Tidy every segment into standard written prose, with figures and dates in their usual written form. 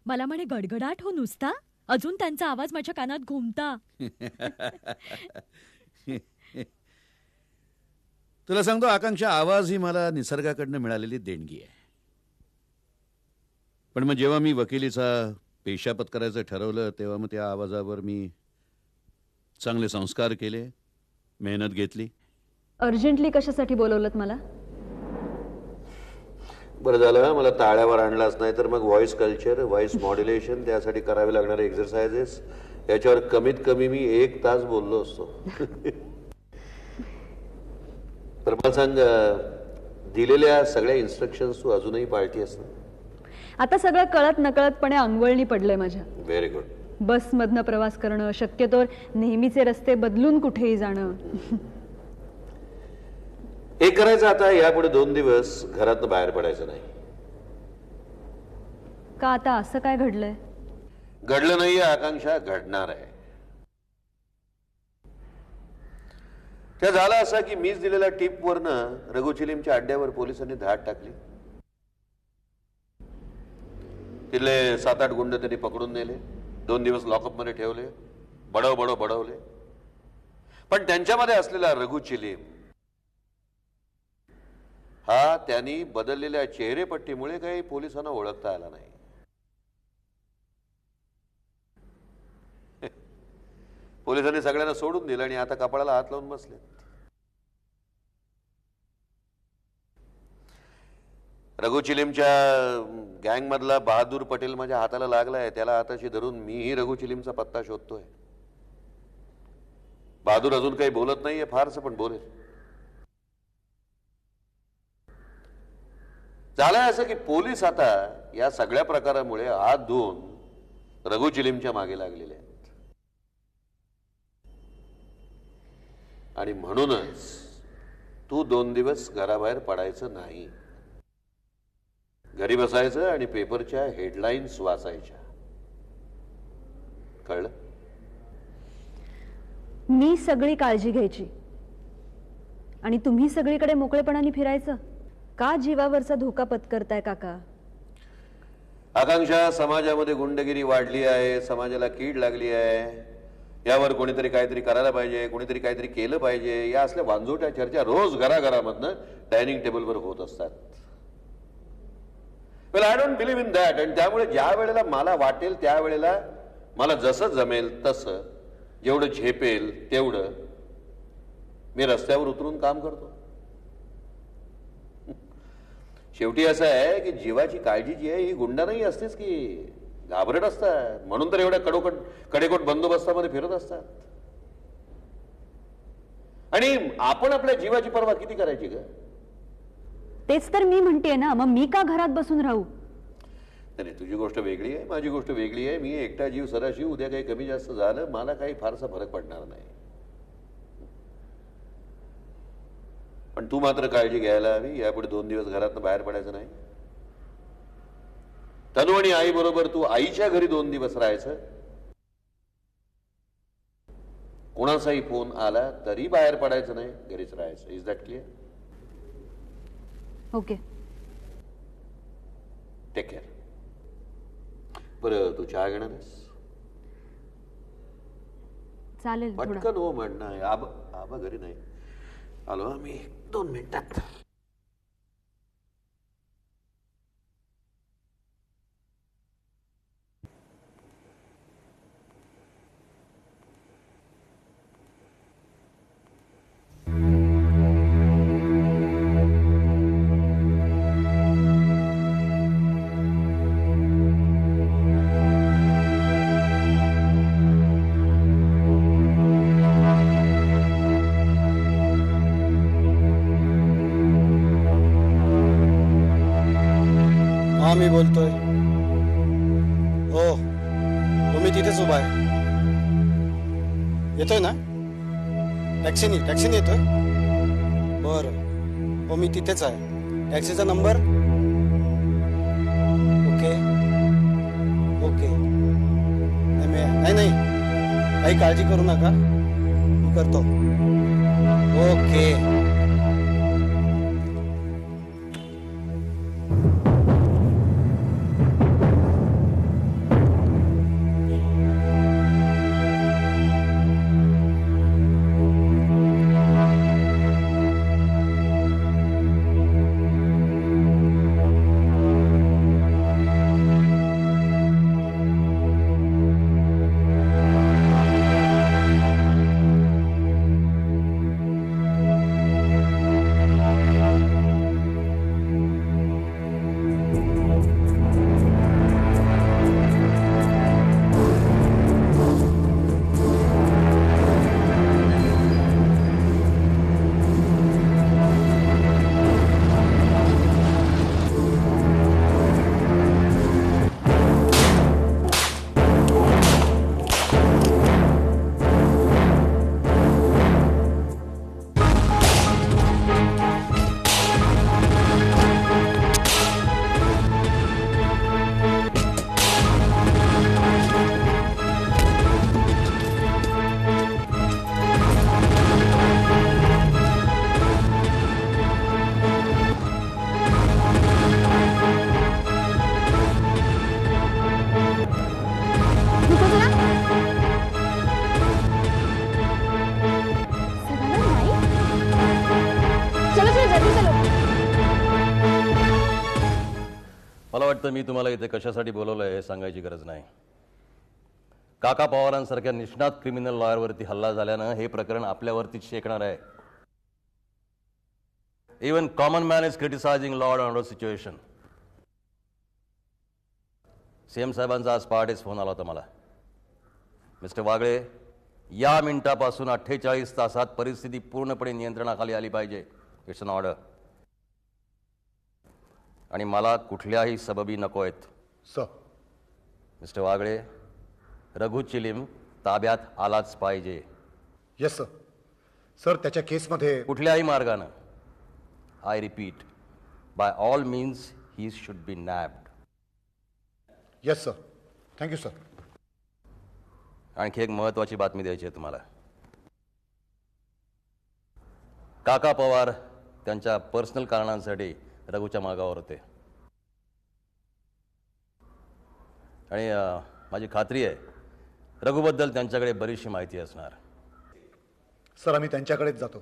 मला म्हणे गडगडाट हो नुसता, अजून त्यांचा आवाज माझ्या कानात घुमता. तुला सांगतो आकांक्षा, आवाज ही मला निसर्गाकडनं मिळालेली देणगी आहे. पण मग जेव्हा मी वकिलीचा पेशा पत्करायचं ठरवलं तेव्हा मग त्या आवाजावर मी चांगले संस्कार केले, मेहनत घेतली. अर्जंटली कशासाठी बोलवलत मला? बरं झालं मला ताळ्यावर आणलाच नाही तर मग व्हॉइस कल्चर, व्हॉइस मॉड्युलेशन, त्यासाठी करावे लागणारे एक्सरसाइजेस, याच्यावर कमीत कमी मी 1 तास बोललो असतो. तर मला सांग, दिलेल्या सगळ्या इन्स्ट्रक्शन्स तू अजूनही पाळतीयस ना? आता सगळं कळत नकळतपणे अंगवळणी पडलंय माझ्या. Very good. बसमधनं प्रवास करणं, शक्यतोवर नेहमीचे रस्ते बदलून कुठेही जाणं. एक करायचं आता, यापुढे 2 दिवस घरातनं बाहेर पडायचं नाही. का आता असं काय घडलंय? घडलं नाहीये आकांक्षा, घडणार आहे. त्या झालं असं की मीच दिलेल्या टिपवरनं रघु चिलीमच्या अड्ड्यावर पोलिसांनी धाड टाकली. तिथले 7-8 गुंड त्यांनी पकडून नेले, 2 दिवस लॉकअप मध्ये ठेवले, बडवले. पण त्यांच्यामध्ये असलेला रघु चिलीम हा त्यांनी बदललेल्या चेहरेपट्टीमुळे काही पोलिसांना ओळखता आला नाही. पोलिसांनी सगळ्यांना सोडून दिलं आणि आता कपाळाला हात लावून बसले. रघु चिलीमच्या गँग मधला बहादूर पटेल माझ्या हाताला लागलाय. त्याला हाताशी धरून मीही रघु चिलीमचा पत्ता शोधतोय. बहादूर अजून काही बोलत नाहीये फारसं, पण बोलेल. झालंय असं की पोलीस आता या सगळ्या प्रकारामुळे हात धुवून रघु चिलीमच्या मागे लागलेले आहेत. आणि म्हणूनच तू 2 दिवस घराबाहेर पडायचं नाही. घरी बसायचं आणि पेपरच्या हेडलाईन्स वाचायच्या. कळलं? मी सगळी काळजी घ्यायची आणि तुम्ही सगळीकडे मोकळेपणाने फिरायचं. का जीवावरचा धोका पत्करताय काका? आकांक्षा, समाजामध्ये गुंडगिरी वाढली आहे, समाजाला कीड लागली आहे. यावर कोणीतरी काहीतरी करायला पाहिजे, कोणीतरी काहीतरी केलं पाहिजे, या असल्या वांजोट्या चर्चा रोज घराघरामधनं डायनिंग टेबलवर होत असतात. Well, I don't believe in that. आणि त्यामुळे ज्या वेळेला मला वाटेल त्यावेळेला, मला जसं जमेल तसं, जेवढं झेपेल तेवढं मी रस्त्यावर उतरून काम करतो. शेवटी असं आहे की जीवाची काळजी जी आहे ही गुंडांनाही असतेच की, घाबरट असतात. म्हणून तर एवढ्या कडेकोट बंदोबस्तामध्ये फिरत असतात. आणि आपण आपल्या जीवाची पर्वा किती करायची ग? तेच तर मी म्हणतेय ना, मग मी का घरात बसून राहू? नाही, तुझी गोष्ट वेगळी आहे, माझी गोष्ट वेगळी आहे. मी एकटा जीव सराशीव, उद्या काही कमी जास्त झालं मला काही फारसा फरक पडणार नाही. पण तू मात्र काळजी घ्यायला हवी. यापुढे 2 दिवस घरातनं बाहेर पडायचं नाही. तनू आणि आई बरोबर तू आईच्या घरी 2 दिवस राहायचं. कोणाचाही फोन आला तरी बाहेर पडायचं नाही, घरीच राहायचं. Is that clear? Okay. Take care. बरं, तू चहा घेणार आहेस? चालेल. पटकन हो म्हणणं. आबा घरी नाही. आलो मी 2 मिनिटात. मी बोलतोय. हो, मी तिथेच उभा आहे. येतोय ना? टॅक्सीनी येतोय? बरं, हो मी तिथेच आहे. टॅक्सीचा नंबर? ओके. नाही, काही काळजी करू नका, मी करतो. ओके. तर मी तुम्हाला इथे कशासाठी बोलवलंय हे सांगायची गरज नाही. काका पवारांसारख्या निष्णात क्रिमिनल लॉयरवरती हल्ला झाल्यानं हे प्रकरण आपल्यावरतीच शेकणार आहे. Even common man is criticising law and order situation. CM साहेबांचा आज पहाटेच फोन आला होता मला. मिस्टर वागळे, या मिनिटापासून 48 तासात परिस्थिती पूर्णपणे नियंत्रणाखाली आली पाहिजे. It's an order. आणि मला कुठल्याही सबबी नको आहेत. सर. मिस्टर वागळे, रघु चिलीम ताब्यात आलाच पाहिजे. Yes sir. सर, त्याच्या केसमध्ये कुठल्याही मार्गानं, I repeat, by all means he should be nabbed. Yes sir. Thank you sir. आणखी एक महत्वाची बातमी द्यायची आहे तुम्हाला. काका पवार त्यांच्या पर्सनल कारणांसाठी रघुच्या मागावर होते. आणि माझी खात्री आहे रघुबद्दल त्यांच्याकडे बरीचशी माहिती असणार. सर, आम्ही त्यांच्याकडेच जातो.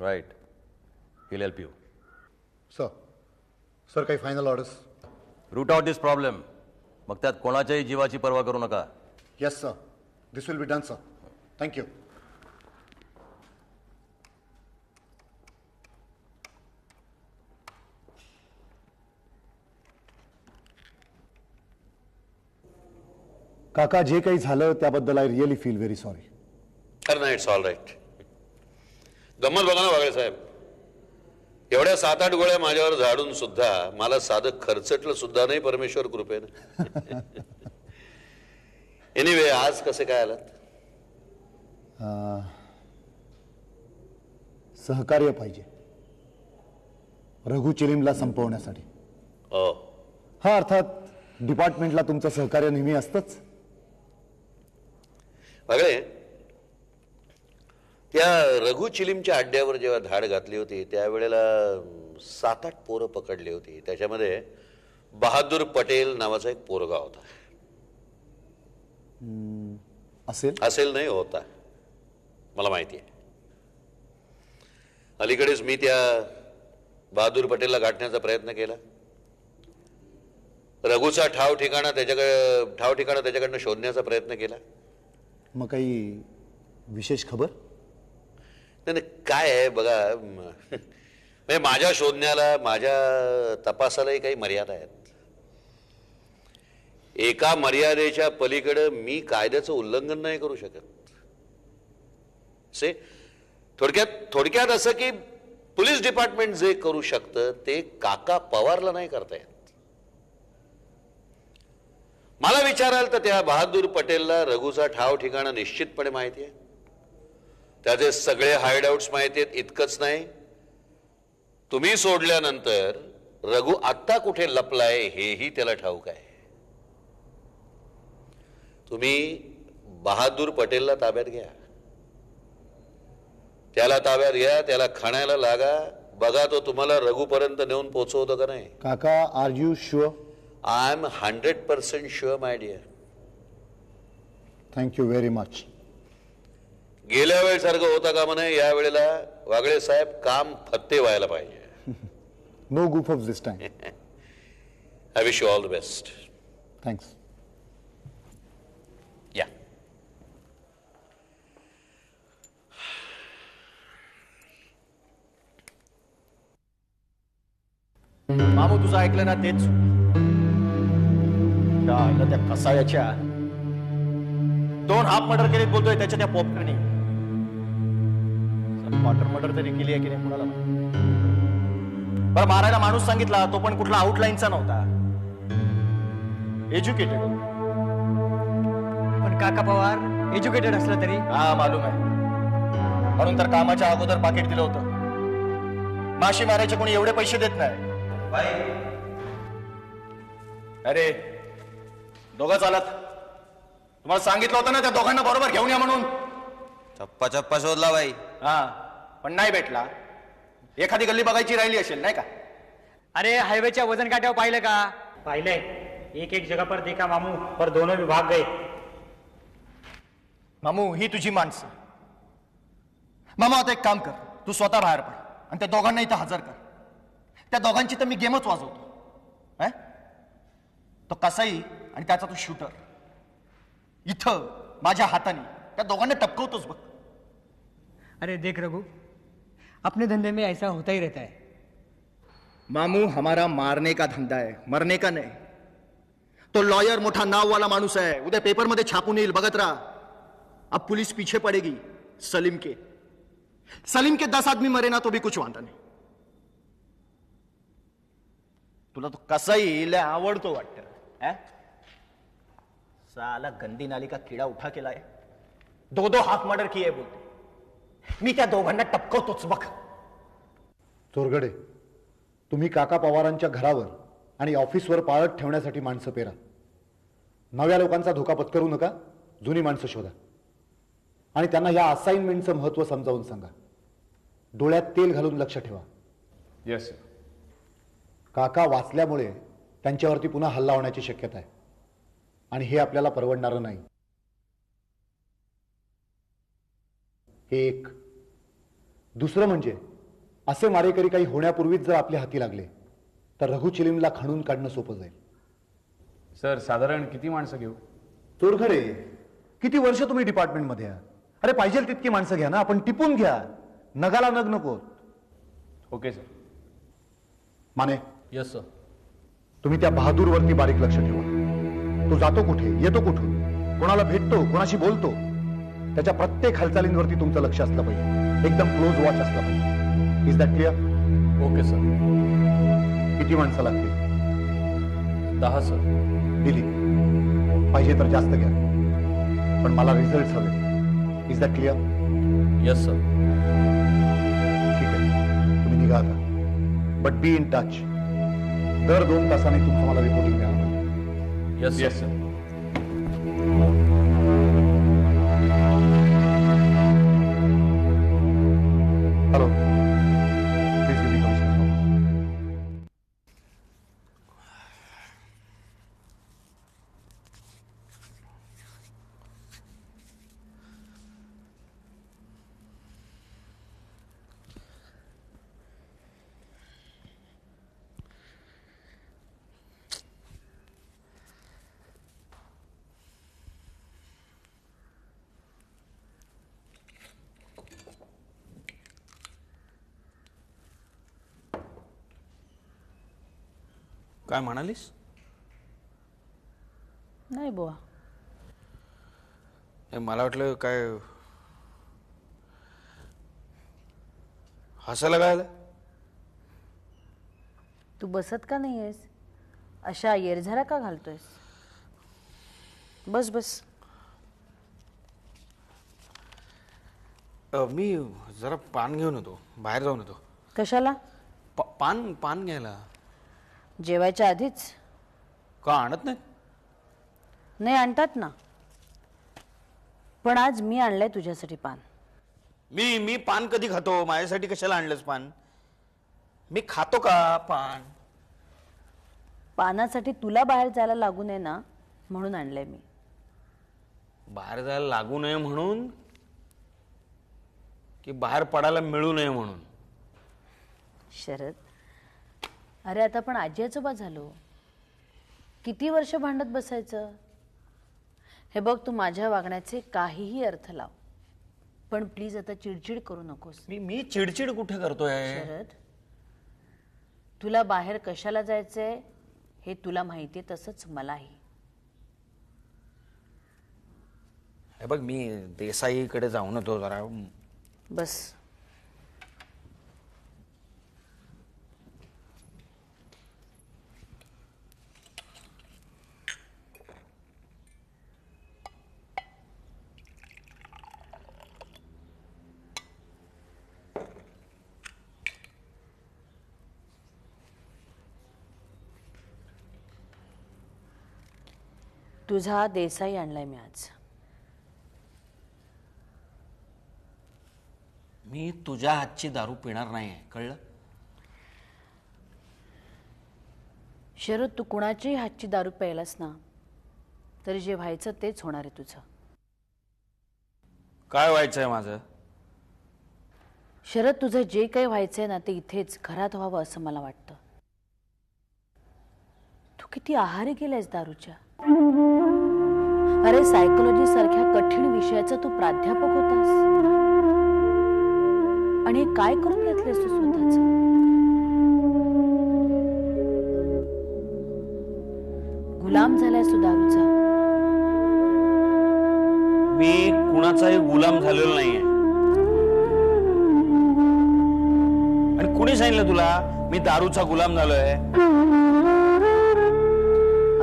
Right. He'll help you. Sir. Sir, काही final orders? Root out this problem. मग त्यात कोणाच्याही जीवाची पर्वा करू नका. Yes sir. This will be done sir. Thank you. काका, जे काही झालं त्याबद्दल I really feel very sorry. अरे नाही, इट्स ऑल राईट. गंमत बघा ना वागळे साहेब, एवढ्या 7-8 गोळ्या माझ्यावर झाडून सुद्धा मला साधं खर्चटलं सुद्धा नाही परमेश्वर कृपेनं. एनिवे, आज कसे काय आलात? सहकार्य पाहिजे रघु चिलीमला संपवण्यासाठी. हा, अर्थात डिपार्टमेंटला तुमचं सहकार्य नेहमी असतंच. वागळे, त्या रघु चिलीमच्या अड्ड्यावर जेव्हा धाड घातली होती त्यावेळेला 7-8 पोरं पकडली होती. त्याच्यामध्ये बहादूर पटेल नावाचा एक पोरगा होता. असेल नाही, होता. मला माहिती आहे. अलीकडेच मी त्या बहादूर पटेलला गाठण्याचा प्रयत्न केला. रघुचा ठाव ठिकाणा त्याच्याकडनं शोधण्याचा प्रयत्न केला. मग काही विशेष खबर? नाही, काय आहे बघा, म्हणजे माझ्या शोधण्याला, माझ्या तपासालाही काही मर्यादा आहेत. एका मर्यादेच्या पलीकडे मी कायद्याचं उल्लंघन नाही करू शकत. थोडक्यात असं की पोलीस डिपार्टमेंट जे करू शकतं ते काका पवारला नाही करता येत. मला विचाराल तर त्या बहादूर पटेलला रघुचा ठाव ठिकाणा निश्चितपणे माहिती आहे. त्याचे सगळे हायडआउट्स माहिती आहेत. इतकंच नाही, तुम्ही सोडल्यानंतर रघु आत्ता कुठे लपलाय हेही त्याला ठाऊक आहे. तुम्ही बहादूर पटेलला ताब्यात घ्या. त्याला ताब्यात घ्या, त्याला खाण्याला लागा. बघा तो तुम्हाला रघुपर्यंत नेऊन पोहोचवतो का नाही. काका, are you sure? I am 100% sure my dear. Thank you very much. गेल्या वेळेसारखं होता का म्हणे, या वेळेला वागळे साहेब काम फत्ते व्हायला पाहिजे. No goof ups this time. I wish you all the best. Thanks. या. मामू, तुझं ऐकलं ना तेच. त्या कसायाच्या 2 हाफ मर्डर केलेत बोलतोय त्याच्या त्या पोपटनी. मर्डर तरी केली आहे की नाही कुणाला. बरं, मारायला माणूस सांगितला तो पण कुठला आउटलाईनचा नव्हता. एज्युकेटेड. पण काका पवार एज्युकेटेड असलं तरी. हा, मालूम आहे. म्हणून तर कामाच्या अगोदर पाकिट दिलं होतं. माशी मारायचे कोणी एवढे पैसे देत नाही. अरे, दोघं चालत. तुम्हाला सांगितलं होतं ना त्या दोघांना बरोबर घेऊन या म्हणून. चप्पा शोधला बाई. हा, पण नाही भेटला. एखादी गल्ली बघायची राहिली असेल नाही का. अरे, हायवेच्या वजन काट्यावर पाहिलं का? पाहिलंय. एक जगह पर देखा मामू, पर दोनों विभाग गए. मामू, ही तुझी माणसं. मामा, आता एक काम कर, तू स्वतः बाहेर पड आणि त्या दोघांना इथं हजर कर. त्या दोघांची तर मी गेमच वाजवतो. तो कसाई आणि त्याचा तो शूटर इथं माझ्या हाताने त्या दोघांना टपकवतोच बघ. अरे देख रघु, अपने धंधे में ऐसा होता ही रहता है. मामू हमारा मारने का धंधा है, मरने का नहीं. तो लॉयर मोठा नाव वाला माणूस है, उद्या पेपर मध्ये छापून येईल, बघत राहा. अब पुलिस पीछे पड़ेगी सलीम के. सलीम के 10 आदमी मरे ना तो भी कुछ वांधा नहीं. तुला तो कसाई लय आवडतो वाटतं. साला गंदी नाली का कीड़ा उठा के लाए, 2 हाफ मर्डर किए बोलते. मी त्या दोघांना टपकवतोच बघ. चोरगडे, तुम्ही काका पवारांच्या घरावर आणि ऑफिसवर पाळत ठेवण्यासाठी माणसं पेरा. नव्या लोकांचा धोका पत्करू नका, जुनी माणसं शोधा आणि त्यांना या असाइनमेंटचं महत्त्व समजावून सांगा. डोळ्यात तेल घालून लक्ष ठेवा. Yes sir. काका वाचल्यामुळे त्यांच्यावरती पुन्हा हल्ला होण्याची शक्यता आहे आणि हे आपल्याला परवडणारं नाही. हे एक. दुसरं म्हणजे असे मारेकरी काही होण्यापूर्वीच जर आपल्या हाती लागले तर रघु चिलीमला खणून काढणं सोपं जाईल. सर साधारण किती माणसं घेऊ? चोरखडे, किती वर्ष तुम्ही डिपार्टमेंटमध्ये आहात? अरे पाहिजे तितकी माणसं घ्या ना, आपण टिपून घ्या, नगाला नग नको. Okay sir. Mane. Yes sir. तुम्ही त्या बहादूरवरती बारीक लक्ष ठेवा. तो जातो कुठे, येतो कुठून, कोणाला भेटतो, कोणाशी बोलतो, त्याच्या प्रत्येक हालचालींवरती तुमचं लक्ष असलं पाहिजे. एकदम क्लोज वॉच असला पाहिजे. Is that clear? Okay sir. किती माणसं लागतील? 10 सर. दिली. पाहिजे तर जास्त घ्या, पण मला रिझल्ट हवे. Is that clear? Yes sir. ठीक आहे, तुम्ही निघा आता. But be in touch. दर 2 तासाने तुमचं मला रिपोर्टिंग द्यायला पाहिजे. Yes yes sir. Hello, please give me commissioners office. काय म्हणालीस? नाही बुवा. मला वाटलं काय हसायला काय आलं? तू बसत का नाही आहेस? अशा येरझारा का घालतोयस? बस बस. मी जरा पान घेऊन येतो, बाहेर जाऊन येतो. कशाला? पान घ्यायला. जेवायच्या आधीच? का आणत नाही? नाही, आणतात ना, पण आज मी आणलंय तुझ्यासाठी पान. मी पान कधी खातो? माझ्यासाठी कशाला आणलंस पान? मी खातो का पान? पानासाठी तुला बाहेर जायला लागू नये ना, म्हणून आणलंय मी. बाहेर जायला लागू नये म्हणून की बाहेर पडायला मिळू नये म्हणून? शरद, अरे आता पण आजी आजोबा झालो, किती वर्ष भांडत बसायचं? हे बघ, तू माझ्या वागण्याचे काहीही अर्थ लाव, पण प्लीज आता चिडचिड करू नकोस. मी चिडचिड कुठे करतोय? शरद, तुला बाहेर कशाला जायचंय हे तुला माहितीये, तसंच मलाही. हे बघ, मी देसाईकडे जाऊन येतो जरा. बस. तुझा देसाई आणलाय मी आज. मी तुझ्या हातची दारू पिणार नाही, कळलं? शरद, तू कुणाच्याही हातची दारू प्यायलास ना, तरी जे व्हायचं तेच होणार आहे तुझं. काय व्हायचंय माझं? शरद, तुझं जे काही व्हायचंय ना ते इथेच घरात व्हावं असं मला वाटतं. तू किती आहारी गेलायस दारूच्या. अरे सायकोलॉजी सारख्या कठीण विषयाचा तू प्राध्यापक होतास आणि हे काय करून घेतलेस तू स्वतःच. गुलाम झालायस तू दारूचा. मी कुणाचाही गुलाम झालेलो नाहीये. आणि कुणी सांगितलं तुला मी दारूचा गुलाम झालोय?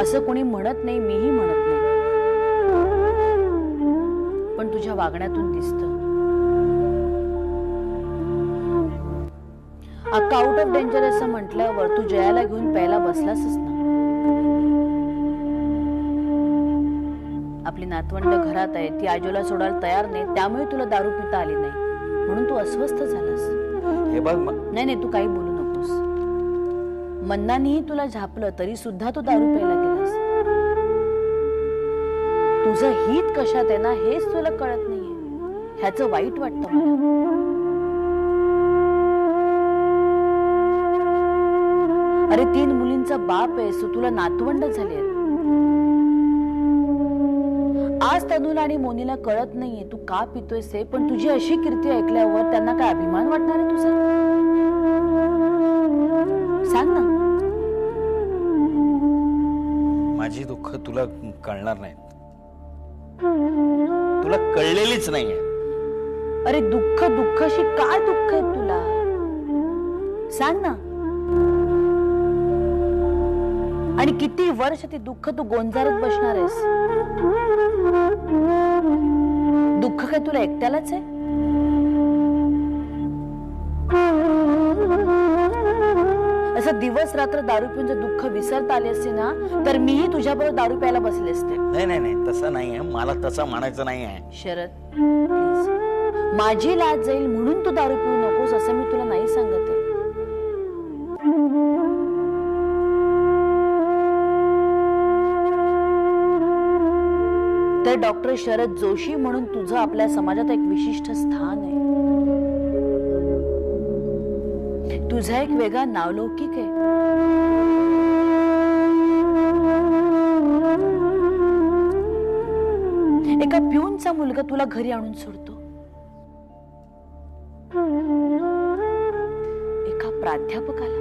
असं कोणी म्हणत नाही, मीही म्हणत नाही, पण तुझ्या वागण्यातून दिसतं. अक्का आउट ऑफ डेंजर असं म्हटल्यावर तू जयाला घेऊन प्यायला बसलासच ना. आपली नातवंड घरात आहे, ती आजोला सोडायला तयार नाही, त्यामुळे तुला दारू पिता आली नाही म्हणून तू अस्वस्थ झालास. हे बघ नाही तू काही बोलू नकोस. मन्नानेही तुला झापलं तरी सुद्धा तू दारू प्यायला गेलास. तुझं हित कशात आहे ना हेच तुला कळत नाहीये. ह्याचं वाईट वाटतं मला. अरे 3 मुलींचा बाप आहेस तू, तुला नातवंड झाले. आज तनुला आणि मोनीला कळत नाहीये तू का पितोयस ते, पण तुझी अशी कीर्ती ऐकल्यावर त्यांना काय अभिमान वाटणार आहे तुझा? सांग ना. माझी दुःख तुला कळणार नाहीत, तुला कळलेलीच नाहीये. अरे दुःखाशी काय दुःख आहे तुला सांग ना. आणि किती वर्ष ते दुःख तू गोंजारत बसणार आहेस? दुःख काय तुला एकट्यालाच आहे? असं दिवस रात्र दारू पिऊन जर दुःख विसरता आले असते ना तर मीही तुझ्याबरोबर दारू प्यायला बसले असते. नाही तसं नाहीये, मला तसं म्हणायचं नाहीये. शरद प्लीज, माझी लाज जाईल म्हणून तू दारू पिऊ नकोस असं मी तुला नाही सांगत आहे. तर डॉक्टर शरद जोशी म्हणून तुझं आपल्या समाजात एक विशिष्ट स्थान आहे. तुझा एक वेगळा नावलौकिक आहे. एका प्यूनचा मुलगा तुला घरी आणून सोडतो. एका प्राध्यापकाला.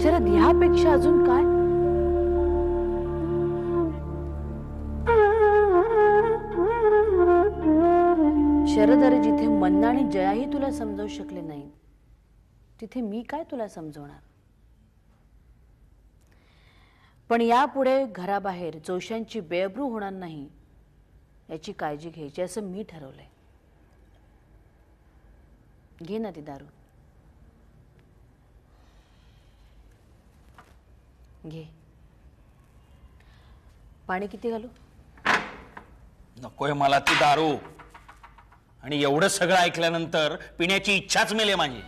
शरद ह्यापेक्षा अजून काय? शरद अरे जिथे मन्ना आणि जयाही तुला समजावू शकले नाही तिथे मी काय तुला समजवणार. पण यापुढे घराबाहेर जोशांची बेअब्रू होणार नाही याची काळजी घ्यायची असं मी ठरवलंय. घे ना ती दारू, घे. पाणी किती घालू? नकोय मला ती दारू. आणि एवढं सगळं ऐकल्यानंतर पिण्याची इच्छाच मेले माझी.